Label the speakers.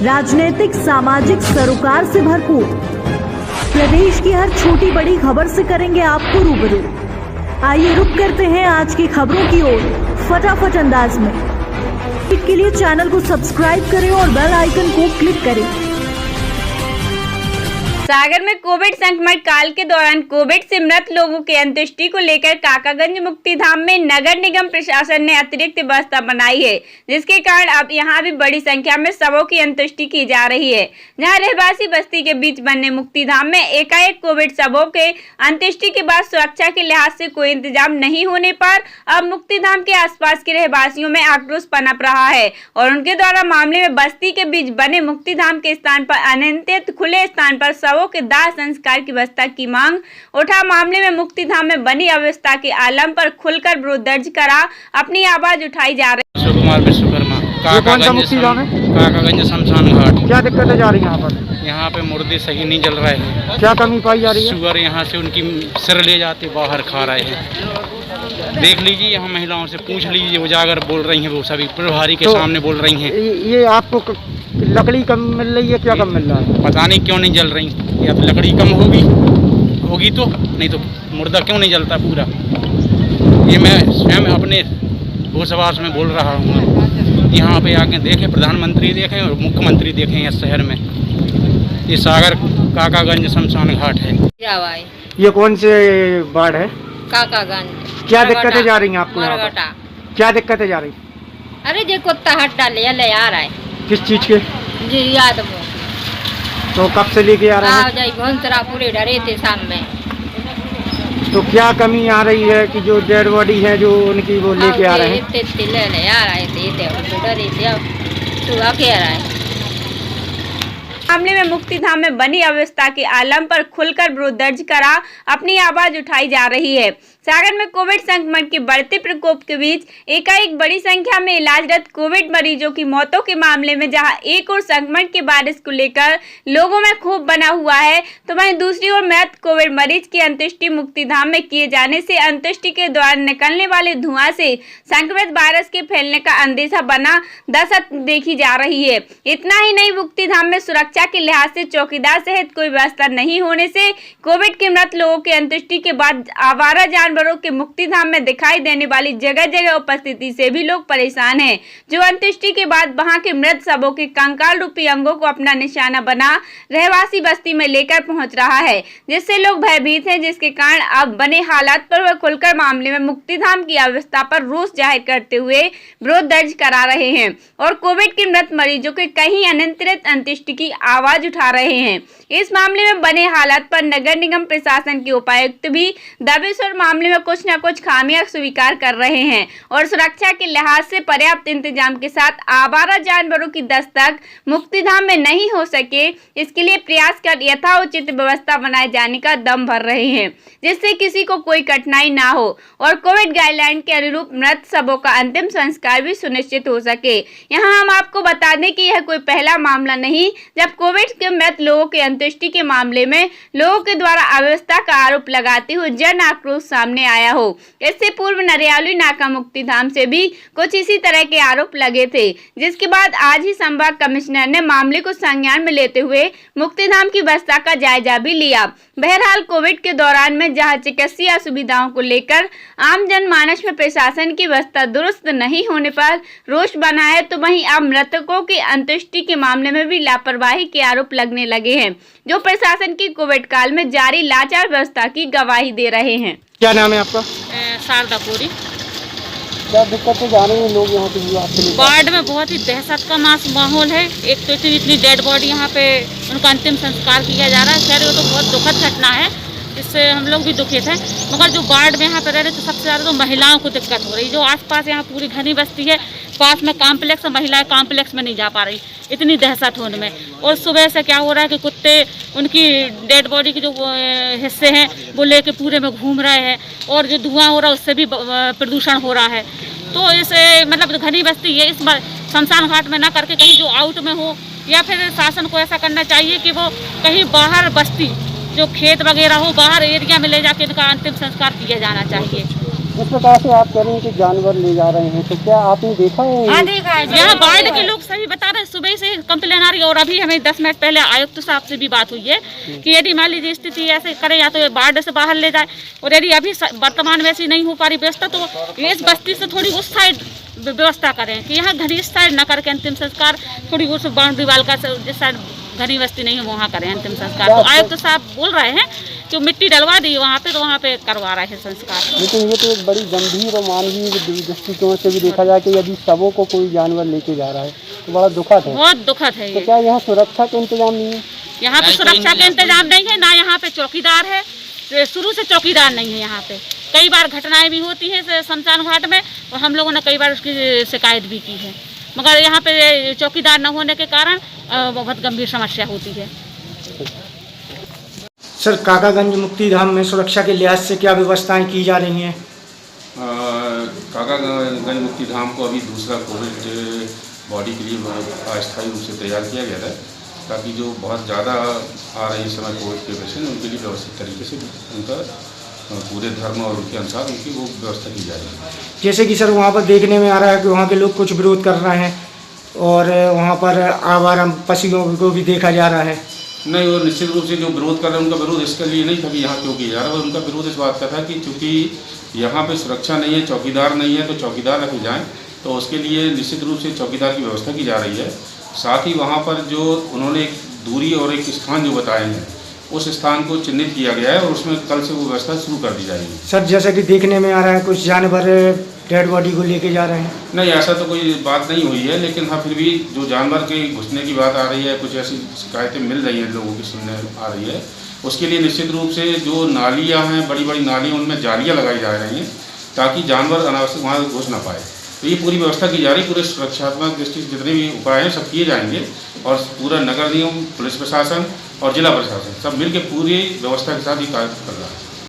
Speaker 1: राजनीतिक सामाजिक सरोकार से भरपूर। प्रदेश की हर छोटी बड़ी खबर से करेंगे आपको रूबरू। आइए रुक करते हैं आज की खबरों की ओर फटाफट अंदाज में। इसके लिए चैनल को सब्सक्राइब करें और बेल आइकन को क्लिक करें।
Speaker 2: सागर में कोविड संक्रमण काल के दौरान कोविड से मृत लोगों की अंत्येष्टि को लेकर काकागंज मुक्तिधाम में नगर निगम प्रशासन ने अतिरिक्त व्यवस्था बनाई है, जिसके कारण अब यहां भी बड़ी संख्या में शवों की अंत्येष्टि की जा रही है। जहां रहवासी बस्ती के बीच बने मुक्तिधाम में एकाएक कोविड शवों के अंत्येष्टि के बाद सुरक्षा के लिहाज से कोई इंतजाम नहीं होने पर अब मुक्तिधाम के आसपास के रहवासियों में आक्रोश पनप रहा है और उनके द्वारा मामले में बस्ती के बीच बने मुक्तिधाम के स्थान पर अनियंत्रित खुले स्थान पर शवों के दाह संस्कार की व्यवस्था की मांग उठा। मामले में मुक्तिधाम में बनी अव्यवस्था के आलम पर खुलकर विरोध दर्ज करा अपनी आवाज उठाई जा रही है।
Speaker 3: कुमार विश्वकर्मा, काकागंज शमशान घाट।
Speaker 4: क्या दिक्कतें जा रही हैं यहाँ पर?
Speaker 3: यहाँ पे मुर्दे सही नहीं जल रहे हैं।
Speaker 4: क्या कमी पाई जा रही है?
Speaker 3: शुगर यहाँ से उनकी सिर ले जाते बाहर खा रहे हैं। देख लीजिए, यहाँ महिलाओं से पूछ लीजिए, उजागर बोल रही हैं, वो सभी प्रभारी के सामने बोल रही हैं।
Speaker 4: ये आपको लकड़ी कम मिल रही है, क्या कम मिल रहा है?
Speaker 3: पता नहीं क्यों नहीं जल रही। या तो लकड़ी कम होगी तो नहीं तो मुर्दा क्यों नहीं जलता पूरा। ये मैं स्वयं अपने भूसवास में बोल रहा हूँ। यहाँ पे आके देखें, प्रधानमंत्री देखें और मुख्यमंत्री देखें इस शहर में। ये सागर काकागंज शमशान घाट है।
Speaker 5: क्या भाई?
Speaker 4: ये कौन से वार्ड है?
Speaker 5: काकागंज।
Speaker 4: क्या दिक्कतें जा रही हैं आपको यहाँ पर? क्या दिक्कतें जा रही?
Speaker 5: अरे जे कुत्ता हट डाले ले आ रहा है।
Speaker 4: किस चीज के?
Speaker 5: जी याद वो।
Speaker 4: तो कब से लेके आ रहे हैं?
Speaker 5: जाई घोंसरा पूरे डरे थे शाम में।
Speaker 4: तो क्या कमी आ रही है कि जो डेड बॉडी है जो उनकी वो लेके आ रहे हैं?
Speaker 5: ले आ रहे थे, डरे थे, सुबह कह रहा है।
Speaker 2: मामले में मुक्तिधाम में बनी अव्यवस्था के आलम पर खुलकर विरोध दर्ज करा अपनी आवाज उठाई जा रही है। सागर में कोविड संक्रमण के बढ़ते प्रकोप के बीच एकाएक बड़ी संख्या में इलाजरत कोविड मरीजों की मौतों के मामले में जहां एक और संक्रमण के वायरस को लेकर लोगों में खूब बना हुआ है, तो वहीं दूसरी ओर मृत कोविड मरीज की अंत्येष्टि मुक्तिधाम में किए जाने से अंत्येष्टि के दौरान निकलने वाले धुआं से संक्रमित वायरस के फैलने का अंदेशा बना दशा देखी जा रही है। इतना ही नहीं, मुक्तिधाम में सुरक्षा के लिहाज से चौकीदार सहित कोई व्यवस्था नहीं होने से कोविड के मृत लोगों की अंत्येष्टि के बाद आवारा जानवरों के मुक्तिधाम में दिखाई देने वाली जगह जगह उपस्थिति से भी लोग परेशान हैं, जो अंत्येष्टि के बाद वहां के मृत शवों के कंकाल रूपी अंगों को अपना निशाना बना रहवासी बस्ती में लेकर पहुंच रहा है, जिससे लोग भयभीत हैं, जिसके कारण अब बने हालात पर वह खुलकर मामले में मुक्तिधाम की अवस्था पर रोष जाहिर करते हुए विरोध दर्ज करा रहे हैं और कोविड के मृत मरीजों के कहीं अनियंत्रित अंत्येष्टि की आवाज उठा रहे हैं। इस मामले में बने हालात पर नगर निगम प्रशासन के उपायुक्त भी दबिश और मामले में कुछ न कुछ खामियां स्वीकार कर रहे हैं और सुरक्षा के लिहाज से पर्याप्त इंतजाम के साथ आवारा जानवरों की दस्तक मुक्तिधाम में नहीं हो सके, इसके लिए प्रयास कर यथाउचित व्यवस्था बनाए जाने का दम भर रहे हैं, जिससे किसी को कोई कठिनाई ना हो और कोविड गाइडलाइन के अनुरूप मृत शवों का अंतिम संस्कार भी सुनिश्चित हो सके। यहाँ हम आपको बता दें कि यह कोई पहला मामला नहीं जब कोविड के मृत लोगों के अंत्येष्टि के मामले में लोगों के द्वारा अव्यवस्था का आरोप लगाते हुए जन आक्रोश सामने आया हो। इससे पूर्व नरियाली नाका मुक्तिधाम से भी कुछ इसी तरह के आरोप लगे थे, जिसके बाद आज ही संभाग कमिश्नर ने मामले को संज्ञान में लेते हुए मुक्तिधाम की व्यवस्था का जायजा भी लिया। बहरहाल कोविड के दौरान में जहां चिकित्सीय सुविधाओं को लेकर आम जनमानस में प्रशासन की व्यवस्था दुरुस्त नहीं होने पर रोष बना है, तो वहीं अब मृतकों की अंत्येष्टि के मामले में भी लापरवाही के आरोप लगने लगे हैं, जो प्रशासन की कोविड काल में जारी लाचार व्यवस्था की गवाही दे रहे हैं।
Speaker 4: क्या नाम है आपका?
Speaker 5: शारदापुरी।
Speaker 4: क्या दिक्कतें जा रही हैं लोग यहाँ पे?
Speaker 5: वार्ड में बहुत ही दहशत का माहौल है। एक तो इतनी डेड बॉडी यहाँ पे उनका अंतिम संस्कार किया जा रहा है। खैर ये तो बहुत दुखद घटना है, इससे हम लोग भी दुखित हैं, मगर जो वार्ड में यहाँ पे रह रहे तो सबसे ज़्यादा तो महिलाओं को दिक्कत हो रही। जो आसपास यहाँ पूरी घनी बस्ती है, पास में कॉम्प्लेक्स, महिलाएं कॉम्प्लेक्स में नहीं जा पा रही, इतनी दहशत होने में। और सुबह से क्या हो रहा है कि कुत्ते उनकी डेड बॉडी के जो हिस्से हैं वो लेके पूरे में घूम रहे हैं और जो धुआं हो रहा है उससे भी प्रदूषण हो रहा है। तो इसे मतलब घनी बस्ती है, इस बार शमशान घाट में ना करके कहीं जो आउट में हो, या फिर शासन को ऐसा करना चाहिए कि वो कहीं बाहर बस्ती जो खेत वगैरह हो, बाहर एरिया में ले जाके इनका अंतिम संस्कार किया जाना चाहिए।
Speaker 4: इस प्रकार से आप कह रहे हैं कि जानवर ले जा रहे हैं, तो क्या आपने देखा है?
Speaker 5: हाँ देखा है, यहाँ वार्ड के लोग सभी बता रहे हैं, सुबह से कंप्लेन आ रही है। और अभी हमें 10 मिनट पहले आयुक्त साहब से भी बात हुई है कि यदि मान लीजिए स्थिति ऐसे करे या तो ये वार्ड से बाहर ले जाए, और यदि अभी वर्तमान में ऐसी नहीं हो पा रही व्यवस्था तो इस बस्ती से थोड़ी उस साइड व्यवस्था करें कि यहाँ घनी इस साइड न करके अंतिम संस्कार थोड़ी उस बाउंड्री वाल का जिस साइड घनी बस्ती नहीं है वहाँ करें अंतिम संस्कार। तो आयुक्त साहब बोल रहे हैं कि मिट्टी डलवा दी वहाँ पे, तो वहाँ पे करवा रहे हैं संस्कार।
Speaker 4: लेकिन ये तो एक बड़ी गंभीर और मानवीय दृष्टिकोण से भी देखा जाए कि यदि सबों को कोई जानवर लेके जा रहा है तो बड़ा दुखद है।
Speaker 5: बहुत दुखद है
Speaker 4: तो
Speaker 5: ये।
Speaker 4: क्या यहाँ सुरक्षा का इंतजाम नहीं है?
Speaker 5: यहाँ पे सुरक्षा का इंतजाम नहीं है, ना यहाँ पे चौकीदार है, शुरू से चौकीदार नहीं है यहाँ पे। कई बार घटनाएं भी होती हैं शमशान घाट में, और हम लोगों ने कई बार उसकी शिकायत भी की है, मगर यहाँ पे चौकीदार न होने के कारण बहुत गंभीर समस्या होती है।
Speaker 4: सर, काकागंज मुक्तिधाम में सुरक्षा के लिहाज से क्या व्यवस्थाएं की जा रही हैं?
Speaker 6: काकागंज मुक्तिधाम को अभी दूसरा कोविड बॉडी के लिए अस्थायी रूप से तैयार किया गया था, ताकि जो बहुत ज़्यादा आ रहे इस समय कोविड के पेशेंट उनके लिए व्यवस्थित तरीके से उनका पूरे धर्म और उनके अनुसार उनकी वो व्यवस्था की जाएगी।
Speaker 4: जैसे कि सर वहाँ पर देखने में आ रहा है कि वहाँ के लोग कुछ विरोध कर रहे हैं और वहाँ पर आवारा पशुओं को भी देखा जा रहा है।
Speaker 6: नहीं, वो निश्चित रूप से जो विरोध कर रहे हैं उनका विरोध इसके लिए नहीं था कि यहाँ क्यों किया जा रहा है, उनका विरोध इस बात का था कि चूँकि यहाँ पे सुरक्षा नहीं है, चौकीदार नहीं है, तो चौकीदार रखे जाएँ, तो उसके लिए निश्चित रूप से चौकीदार की व्यवस्था की जा रही है। साथ ही वहाँ पर जो उन्होंने एक दूरी और एक स्थान जो बताए हैं उस स्थान को चिन्हित किया गया है और उसमें कल से वो व्यवस्था शुरू कर दी जाएगी।
Speaker 4: सर, जैसा कि देखने में आ रहा है कुछ जानवर डेड बॉडी को लेके जा रहे हैं।
Speaker 6: नहीं, ऐसा तो कोई बात नहीं हुई है, लेकिन हाँ फिर भी जो जानवर के घुसने की बात आ रही है, कुछ ऐसी शिकायतें मिल रही हैं लोगों की सुनने आ रही है, उसके लिए निश्चित रूप से जो नालियाँ हैं, बड़ी बड़ी नालियाँ, उनमें जालियाँ लगाई जा रही हैं ताकि जानवर अनावश्यक वहाँ घुस ना पाए। तो ये पूरी व्यवस्था की जा रही, पूरे सुरक्षात्मक दृष्टि से जितने भी उपाय हैं सब किए जाएंगे और पूरा नगर निगम, पुलिस प्रशासन और जिला प्रशासन सब मिलकर पूरी व्यवस्था के साथ ही कार्य कर रहा है।